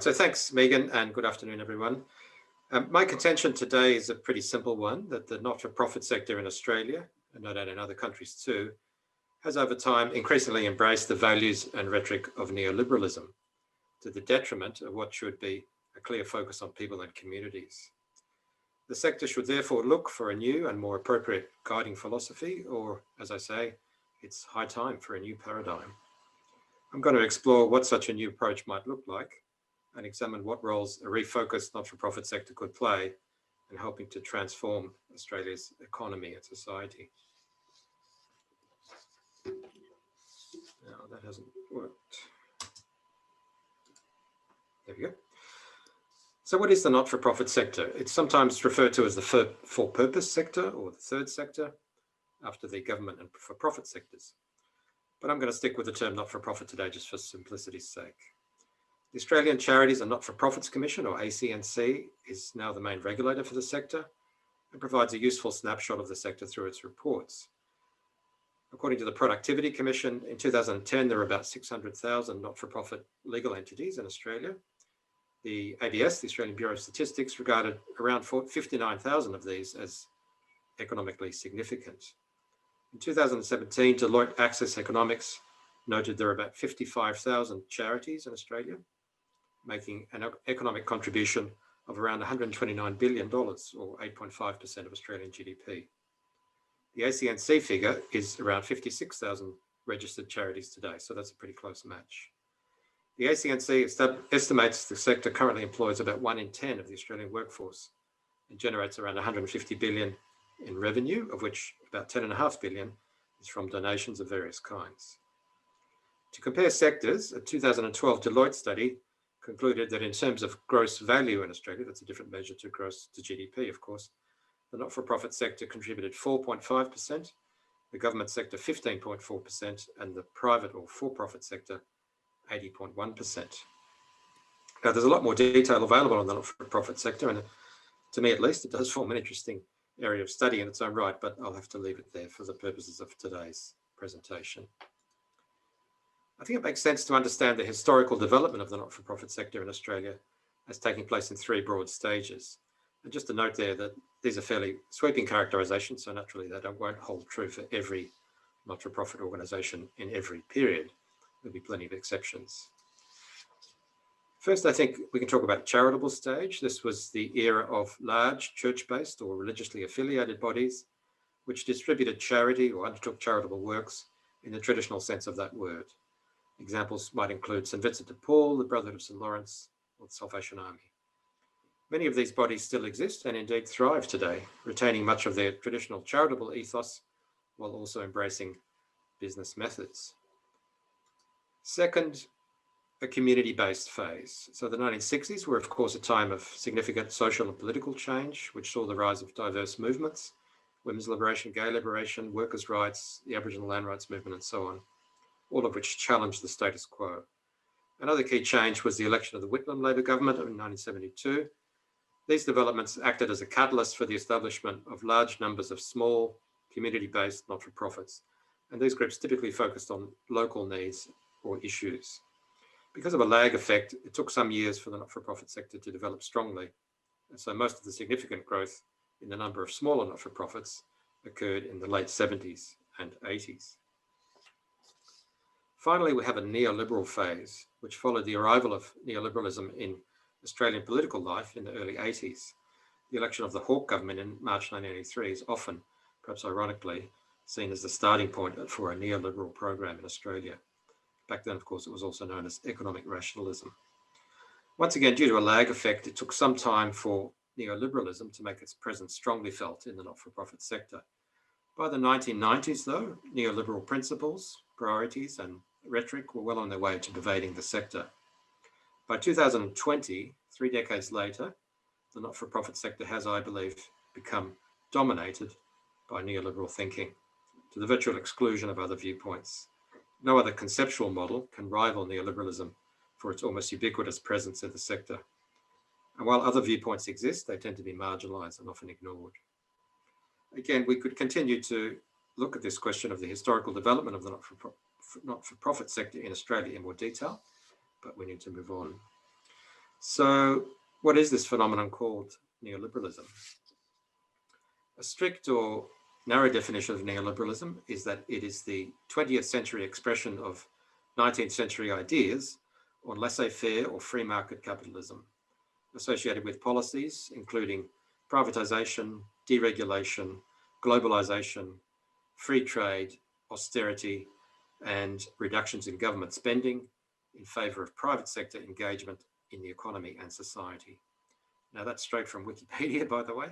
right, so thanks, Megan, and good afternoon, everyone. My contention today is a pretty simple one, that the not-for-profit sector in Australia, and no doubt in other countries too, has over time increasingly embraced the values and rhetoric of neoliberalism to the detriment of what should be a clear focus on people and communities. The sector should therefore look for a new and more appropriate guiding philosophy, or, as I say, it's high time for a new paradigm. I'm going to explore what such a new approach might look like and examine what roles a refocused not-for-profit sector could play in helping to transform Australia's economy and society. Now, that hasn't worked. There we go. So what is the not-for-profit sector? It's sometimes referred to as the for-purpose sector or the third sector, after the government and for-profit sectors. But I'm going to stick with the term not-for-profit today just for simplicity's sake. The Australian Charities and Not-for-Profits Commission, or ACNC, is now the main regulator for the sector and provides a useful snapshot of the sector through its reports. According to the Productivity Commission, in 2010, there were about 600,000 not-for-profit legal entities in Australia. The ABS, the Australian Bureau of Statistics, regarded around 59,000 of these as economically significant. In 2017, Deloitte Access Economics noted there are about 55,000 charities in Australia, making an economic contribution of around $129 billion, or 8.5% of Australian GDP. The ACNC figure is around 56,000 registered charities today, so that's a pretty close match. The ACNC estimates the sector currently employs about 1 in 10 of the Australian workforce and generates around 150 billion in revenue, of which about 10.5 billion is from donations of various kinds. To compare sectors, a 2012 Deloitte study concluded that in terms of gross value in Australia, that's a different measure to GDP, of course, the not-for-profit sector contributed 4.5%, the government sector 15.4%, and the private or for-profit sector 80.1%. Now, there's a lot more detail available on the not-for-profit sector, and to me at least, it does form an interesting area of study in its own right, but I'll have to leave it there for the purposes of today's presentation. I think it makes sense to understand the historical development of the not-for-profit sector in Australia as taking place in 3 broad stages. And just to note there that these are fairly sweeping characterizations, so naturally they won't hold true for every not-for-profit organisation in every period. There'll be plenty of exceptions. First, I think we can talk about charitable stage. This was the era of large church-based or religiously affiliated bodies which distributed charity or undertook charitable works in the traditional sense of that word. Examples might include St. Vincent de Paul, the Brotherhood of St. Lawrence, or the Salvation Army. Many of these bodies still exist and indeed thrive today, retaining much of their traditional charitable ethos while also embracing business methods. Second, a community-based phase. So the 1960s were, of course, a time of significant social and political change, which saw the rise of diverse movements, women's liberation, gay liberation, workers' rights, the Aboriginal land rights movement, and so on, all of which challenged the status quo. Another key change was the election of the Whitlam Labor government in 1972. These developments acted as a catalyst for the establishment of large numbers of small, community-based not-for-profits, and these groups typically focused on local needs or issues. Because of a lag effect, it took some years for the not-for-profit sector to develop strongly, and so most of the significant growth in the number of smaller not-for-profits occurred in the late 70s and 80s. Finally, we have a neoliberal phase, which followed the arrival of neoliberalism in Australian political life in the early 80s. The election of the Hawke government in March 1983 is often, perhaps ironically, seen as the starting point for a neoliberal program in Australia. Back then, of course, it was also known as economic rationalism. Once again, due to a lag effect, it took some time for neoliberalism to make its presence strongly felt in the not-for-profit sector. By the 1990s, though, neoliberal principles, priorities, and rhetoric were well on their way to pervading the sector. By 2020, 3 decades later, the not-for-profit sector has, I believe, become dominated by neoliberal thinking, to the virtual exclusion of other viewpoints. No other conceptual model can rival neoliberalism for its almost ubiquitous presence in the sector. And while other viewpoints exist, they tend to be marginalised and often ignored. Again, we could continue to look at this question of the historical development of the not-for-profit sector in Australia in more detail, but we need to move on. So what is this phenomenon called neoliberalism? A strict or narrow definition of neoliberalism is that it is the 20th century expression of 19th century ideas on laissez-faire or free market capitalism, associated with policies including privatization, deregulation, globalization, free trade, austerity, and reductions in government spending in favor of private sector engagement in the economy and society. Now that's straight from Wikipedia, by the way,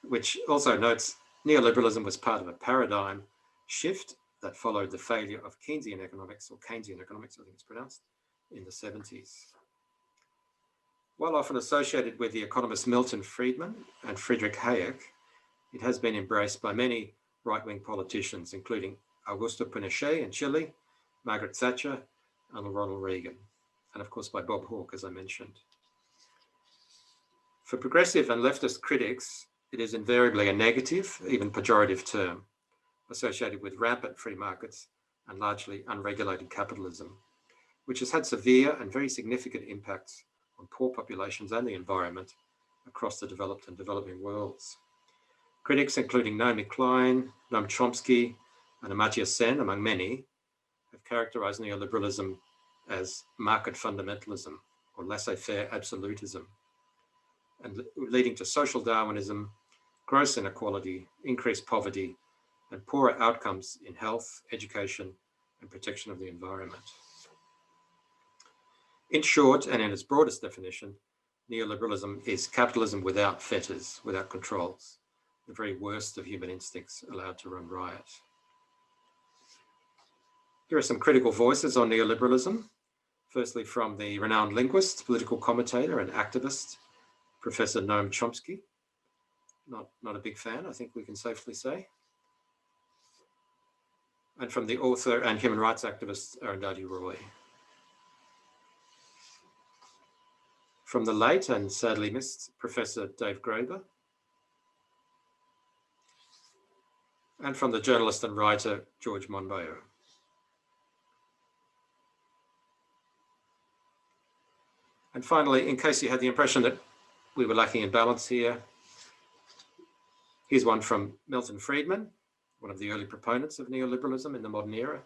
which also notes neoliberalism was part of a paradigm shift that followed the failure of Keynesian economics, I think it's pronounced, in the 70s. While often associated with the economists Milton Friedman and Friedrich Hayek, it has been embraced by many right-wing politicians, including Augusto Pinochet in Chile, Margaret Thatcher, and Ronald Reagan, and of course by Bob Hawke, as I mentioned. For progressive and leftist critics, it is invariably a negative, even pejorative term, associated with rampant free markets and largely unregulated capitalism, which has had severe and very significant impacts on poor populations and the environment across the developed and developing worlds. Critics including Naomi Klein, Noam Chomsky, and Amartya Sen, among many, have characterized neoliberalism as market fundamentalism or laissez-faire absolutism, and leading to social Darwinism, gross inequality, increased poverty, and poorer outcomes in health, education, and protection of the environment. In short, and in its broadest definition, neoliberalism is capitalism without fetters, without controls, the very worst of human instincts allowed to run riot. Here are some critical voices on neoliberalism. Firstly, from the renowned linguist, political commentator, and activist, Professor Noam Chomsky. Not a big fan, I think we can safely say. And from the author and human rights activist, Arundhati Roy. From the late and sadly missed Professor Dave Graeber. And from the journalist and writer, George Monbiot. And finally, in case you had the impression that we were lacking in balance here, here's one from Milton Friedman, one of the early proponents of neoliberalism in the modern era.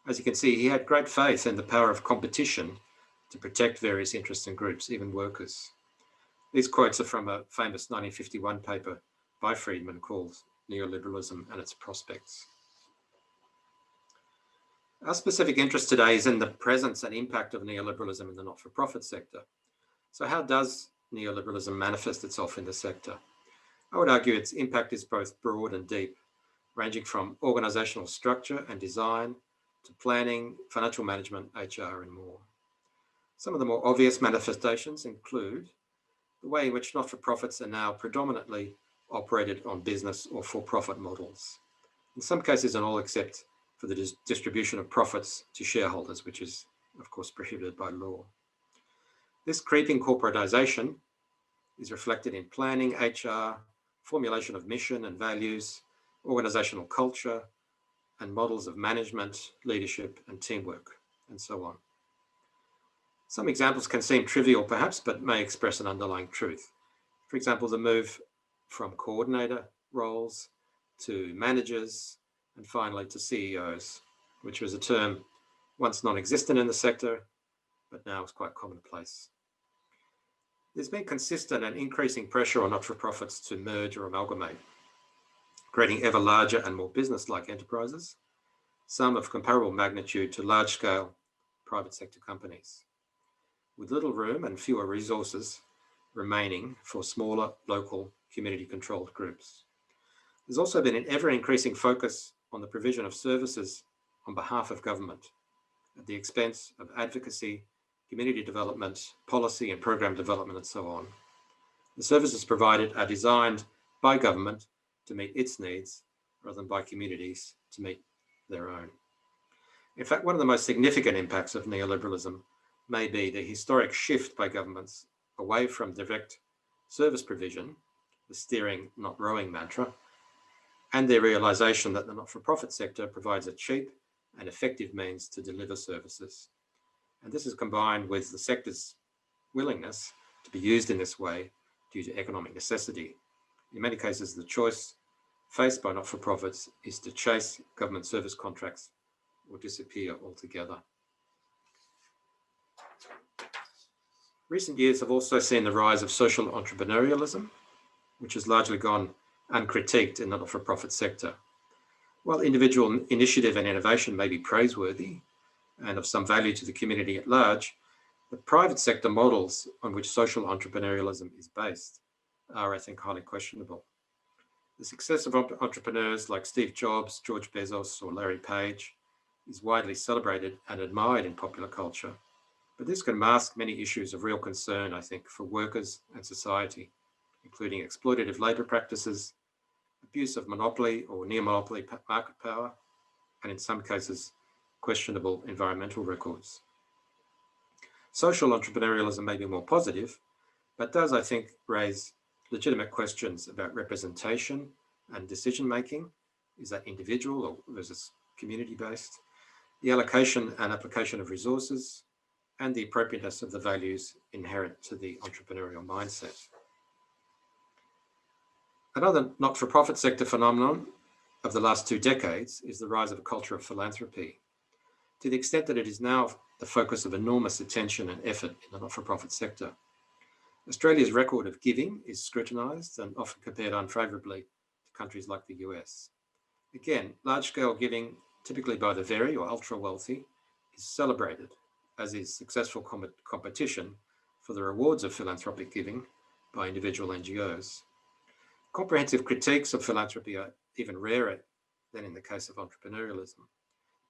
As you can see, he had great faith in the power of competition to protect various interests and groups, even workers. These quotes are from a famous 1951 paper by Friedman called Neoliberalism and Its Prospects. Our specific interest today is in the presence and impact of neoliberalism in the not-for-profit sector. So how does neoliberalism manifest itself in the sector? I would argue its impact is both broad and deep, ranging from organizational structure and design to planning, financial management, HR, and more. Some of the more obvious manifestations include the way in which not-for-profits are now predominantly operated on business or for-profit models. In some cases, and all except for the distribution of profits to shareholders, which is, of course, prohibited by law. This creeping corporatization is reflected in planning, HR, formulation of mission and values, organizational culture, and models of management, leadership, and teamwork, and so on. Some examples can seem trivial, perhaps, but may express an underlying truth. For example, the move from coordinator roles to managers, and finally to CEOs, which was a term once non-existent in the sector, but now is quite commonplace. There's been consistent and increasing pressure on not-for-profits to merge or amalgamate, creating ever larger and more business-like enterprises, some of comparable magnitude to large-scale private sector companies, with little room and fewer resources remaining for smaller, local, community-controlled groups. There's also been an ever-increasing focus on the provision of services on behalf of government at the expense of advocacy, community development, policy and program development, and so on. The services provided are designed by government to meet its needs rather than by communities to meet their own. In fact, one of the most significant impacts of neoliberalism may be the historic shift by governments away from direct service provision, the steering, not rowing mantra, and their realization that the not-for-profit sector provides a cheap and effective means to deliver services. And this is combined with the sector's willingness to be used in this way due to economic necessity. In many cases, the choice faced by not-for-profits is to chase government service contracts or disappear altogether. Recent years have also seen the rise of social entrepreneurialism, which has largely gone uncritiqued in the not-for-profit sector. While individual initiative and innovation may be praiseworthy and of some value to the community at large, the private sector models on which social entrepreneurialism is based are, I think, highly questionable. The success of entrepreneurs like Steve Jobs, George Bezos, or Larry Page is widely celebrated and admired in popular culture, but this can mask many issues of real concern, I think, for workers and society, including exploitative labour practices, abuse of monopoly or near-monopoly market power, and in some cases, questionable environmental records. Social entrepreneurialism may be more positive, but does, I think, raise legitimate questions about representation and decision-making. Is that individual or versus community-based? The allocation and application of resources, and the appropriateness of the values inherent to the entrepreneurial mindset. Another not-for-profit sector phenomenon of the last 2 decades is the rise of a culture of philanthropy, to the extent that it is now the focus of enormous attention and effort in the not-for-profit sector. Australia's record of giving is scrutinised and often compared unfavourably to countries like the US. Again, large-scale giving, typically by the very or ultra-wealthy, is celebrated, as is successful competition for the rewards of philanthropic giving by individual NGOs. Comprehensive critiques of philanthropy are even rarer than in the case of entrepreneurialism,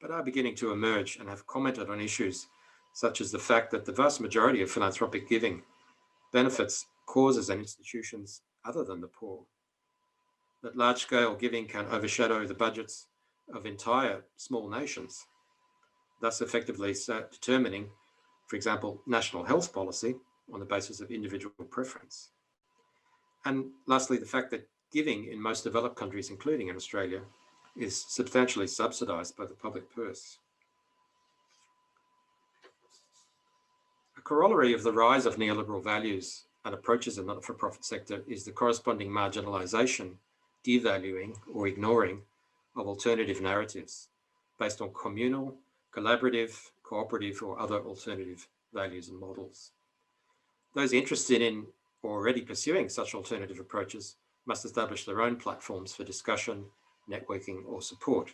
but are beginning to emerge and have commented on issues such as the fact that the vast majority of philanthropic giving benefits causes and institutions other than the poor, that large-scale giving can overshadow the budgets of entire small nations, thus effectively determining, for example, national health policy on the basis of individual preference. And lastly, the fact that giving in most developed countries, including in Australia, is substantially subsidised by the public purse. A corollary of the rise of neoliberal values and approaches in the not-for-profit sector is the corresponding marginalisation, devaluing or ignoring of alternative narratives based on communal, collaborative, cooperative or other alternative values and models. Those interested in or already pursuing such alternative approaches must establish their own platforms for discussion, networking or support.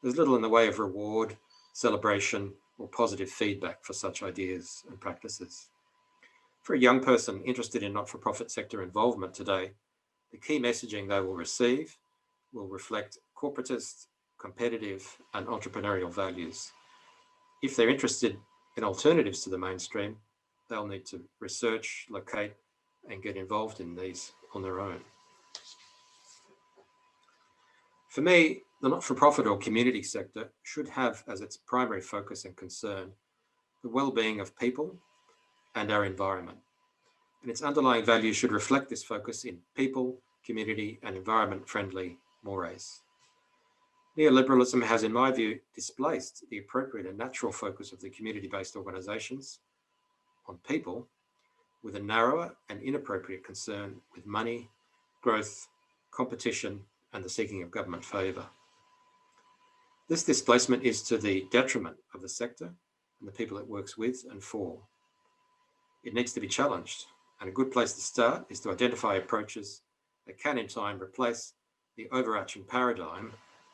There's little in the way of reward, celebration or positive feedback for such ideas and practices. For a young person interested in not-for-profit sector involvement today, the key messaging they will receive will reflect corporatist, competitive and entrepreneurial values. If they're interested in alternatives to the mainstream, they'll need to research, locate and get involved in these on their own. For me, the not-for-profit or community sector should have as its primary focus and concern the well-being of people and our environment. And its underlying values should reflect this focus in people, community and environment-friendly mores. Neoliberalism has, in my view, displaced the appropriate and natural focus of the community-based organisations on people with a narrower and inappropriate concern with money, growth, competition, and the seeking of government favour. This displacement is to the detriment of the sector and the people it works with and for. It needs to be challenged, and a good place to start is to identify approaches that can in time replace the overarching paradigm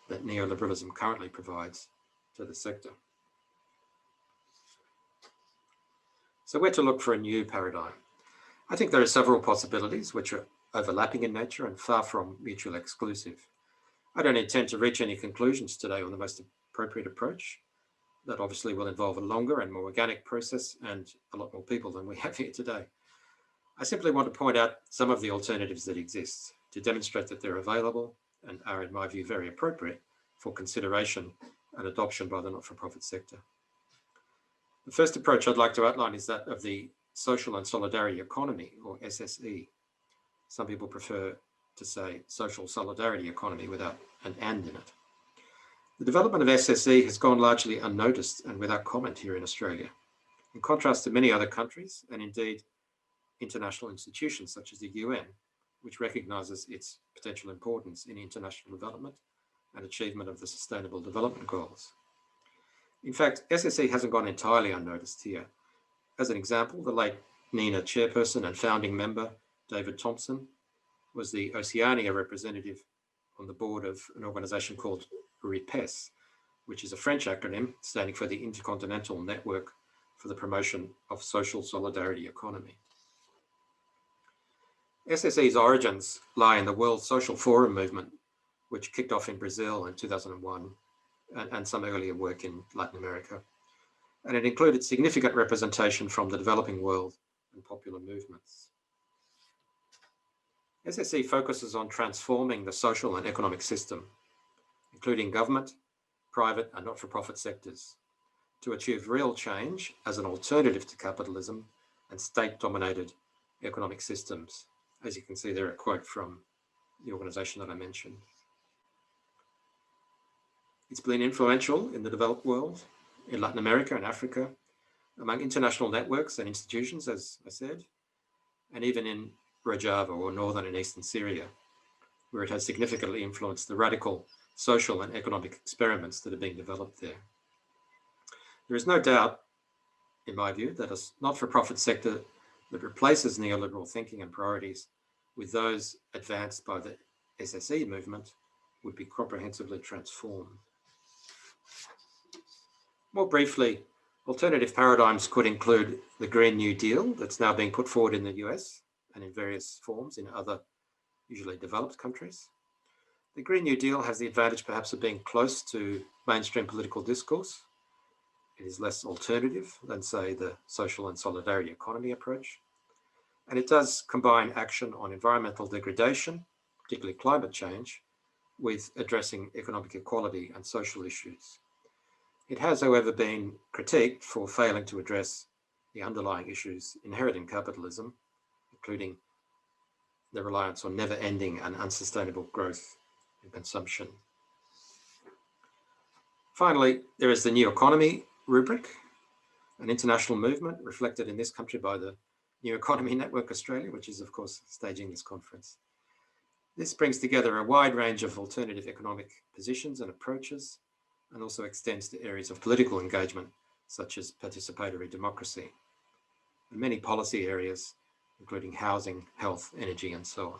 that neoliberalism currently provides to the sector. So where to look for a new paradigm? I think there are several possibilities which are overlapping in nature and far from mutually exclusive. I don't intend to reach any conclusions today on the most appropriate approach. That obviously will involve a longer and more organic process and a lot more people than we have here today. I simply want to point out some of the alternatives that exist to demonstrate that they're available and are, in my view, very appropriate for consideration and adoption by the not-for-profit sector. The first approach I'd like to outline is that of the social and solidarity economy, or SSE. Some people prefer to say social solidarity economy without an "and" in it. The development of SSE has gone largely unnoticed and without comment here in Australia. in contrast to many other countries and indeed international institutions such as the UN, which recognises its potential importance in international development and achievement of the Sustainable Development Goals. In fact, SSE hasn't gone entirely unnoticed here. As an example, the late NENA chairperson and founding member, David Thompson, was the Oceania representative on the board of an organisation called RIPES, which is a French acronym standing for the Intercontinental Network for the Promotion of Social Solidarity Economy. SSE's origins lie in the World Social Forum movement, which kicked off in Brazil in 2001, and some earlier work in Latin America. And it included significant representation from the developing world and popular movements. SSE focuses on transforming the social and economic system, including government, private and not-for-profit sectors, to achieve real change as an alternative to capitalism and state-dominated economic systems. As you can see there, a quote from the organisation that I mentioned. It's been influential in the developed world, in Latin America and Africa, among international networks and institutions, as I said, and even in Rojava or northern and eastern Syria, where it has significantly influenced the radical social and economic experiments that are being developed there. There is no doubt, in my view, that a not-for-profit sector that replaces neoliberal thinking and priorities with those advanced by the SSE movement would be comprehensively transformed. More briefly, alternative paradigms could include the Green New Deal that's now being put forward in the US and in various forms in other, usually developed countries. The Green New Deal has the advantage perhaps of being close to mainstream political discourse. It is less alternative than, say, the social and solidarity economy approach. And it does combine action on environmental degradation, particularly climate change, with addressing economic equality and social issues. It has, however, been critiqued for failing to address the underlying issues inherent in capitalism, including the reliance on never-ending and unsustainable growth in consumption. Finally, there is the New Economy rubric, an international movement reflected in this country by the New Economy Network Australia, which is, of course, staging this conference. This brings together a wide range of alternative economic positions and approaches, and also extends to areas of political engagement, such as participatory democracy, and many policy areas, including housing, health, energy, and so on.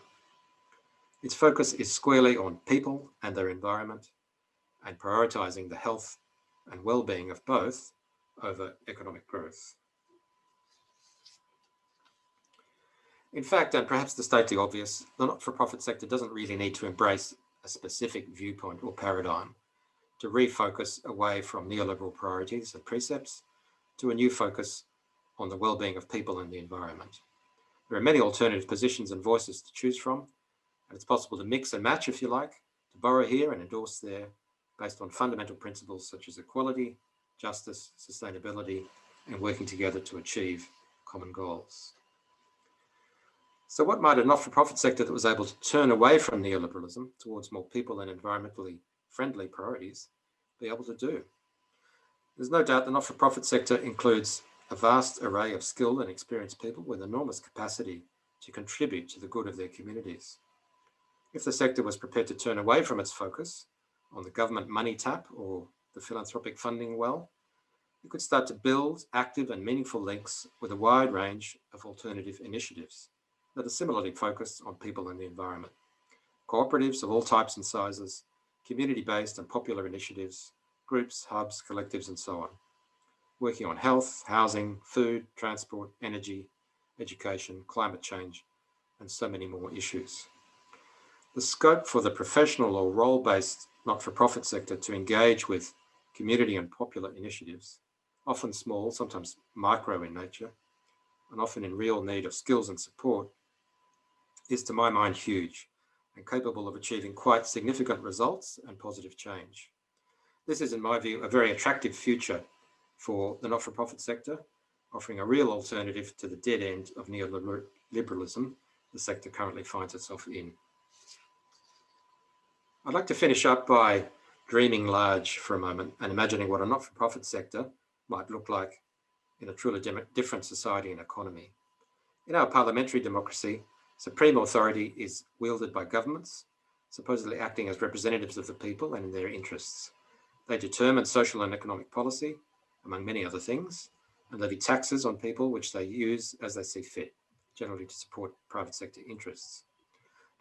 Its focus is squarely on people and their environment, and prioritising the health and well-being of both over economic growth. In fact, and perhaps to state the obvious, the not-for-profit sector doesn't really need to embrace a specific viewpoint or paradigm to refocus away from neoliberal priorities and precepts to a new focus on the well-being of people and the environment. There are many alternative positions and voices to choose from, and it's possible to mix and match, if you like, to borrow here and endorse there, based on fundamental principles such as equality, justice, sustainability, and working together to achieve common goals. So what might a not-for-profit sector that was able to turn away from neoliberalism towards more people and environmentally friendly priorities be able to do? There's no doubt the not-for-profit sector includes a vast array of skilled and experienced people with enormous capacity to contribute to the good of their communities. If the sector was prepared to turn away from its focus on the government money tap or the philanthropic funding well, it could start to build active and meaningful links with a wide range of alternative initiatives that are similarly focused on people and the environment. Cooperatives of all types and sizes, community-based and popular initiatives, groups, hubs, collectives, and so on, working on health, housing, food, transport, energy, education, climate change, and so many more issues. The scope for the professional or role-based not-for-profit sector to engage with community and popular initiatives, often small, sometimes micro in nature, and often in real need of skills and support, is to my mind huge and capable of achieving quite significant results and positive change. This is, in my view, a very attractive future for the not-for-profit sector, offering a real alternative to the dead end of neoliberalism the sector currently finds itself in. I'd like to finish up by dreaming large for a moment and imagining what a not-for-profit sector might look like in a truly different society and economy. In our parliamentary democracy, supreme authority is wielded by governments, supposedly acting as representatives of the people and in their interests. They determine social and economic policy, among many other things, and levy taxes on people which they use as they see fit, generally to support private sector interests.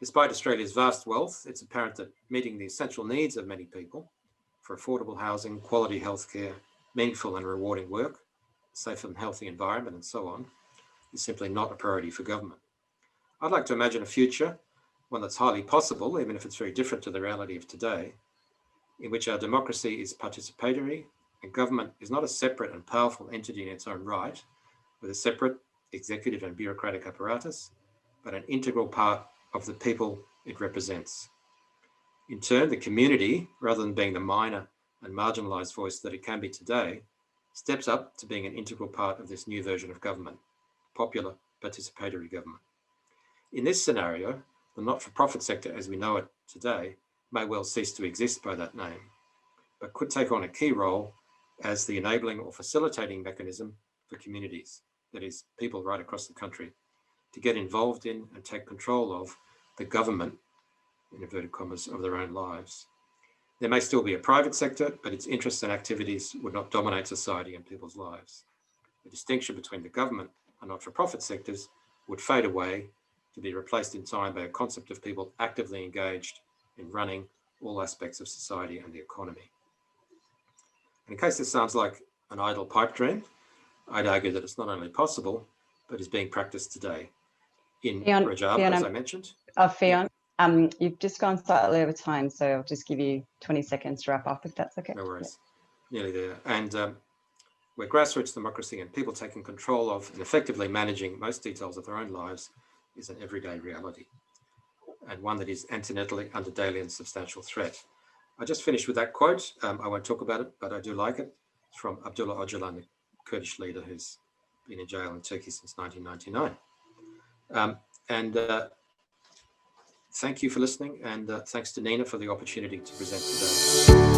Despite Australia's vast wealth, it's apparent that meeting the essential needs of many people for affordable housing, quality healthcare, meaningful and rewarding work, safe and healthy environment, and so on, is simply not a priority for government. I'd like to imagine a future, one that's highly possible, even if it's very different to the reality of today, in which our democracy is participatory and government is not a separate and powerful entity in its own right, with a separate executive and bureaucratic apparatus, but an integral part of the people it represents. In turn, the community, rather than being the minor and marginalised voice that it can be today, steps up to being an integral part of this new version of government, popular participatory government. In this scenario, the not-for-profit sector as we know it today may well cease to exist by that name, but could take on a key role as the enabling or facilitating mechanism for communities, that is, people right across the country, to get involved in and take control of the government, in inverted commas, of their own lives. There may still be a private sector, but its interests and activities would not dominate society and people's lives. The distinction between the government and not-for-profit sectors would fade away to be replaced in time by a concept of people actively engaged in running all aspects of society and the economy. And in case this sounds like an idle pipe dream, I'd argue that it's not only possible, but is being practiced today. In Rajab, as I mentioned. Fionn, you've just gone slightly over time, so I'll just give you 20 seconds to wrap up, if that's okay. No worries. Yeah. Nearly there. And where grassroots democracy and people taking control of and effectively managing most details of their own lives is an everyday reality, and one that is antinatalely under daily and substantial threat. I just finished with that quote. I won't talk about it, but I do like it. It's from Abdullah Öcalan, the Kurdish leader who's been in jail in Turkey since 1999. Thank you for listening, and thanks to NENA for the opportunity to present today.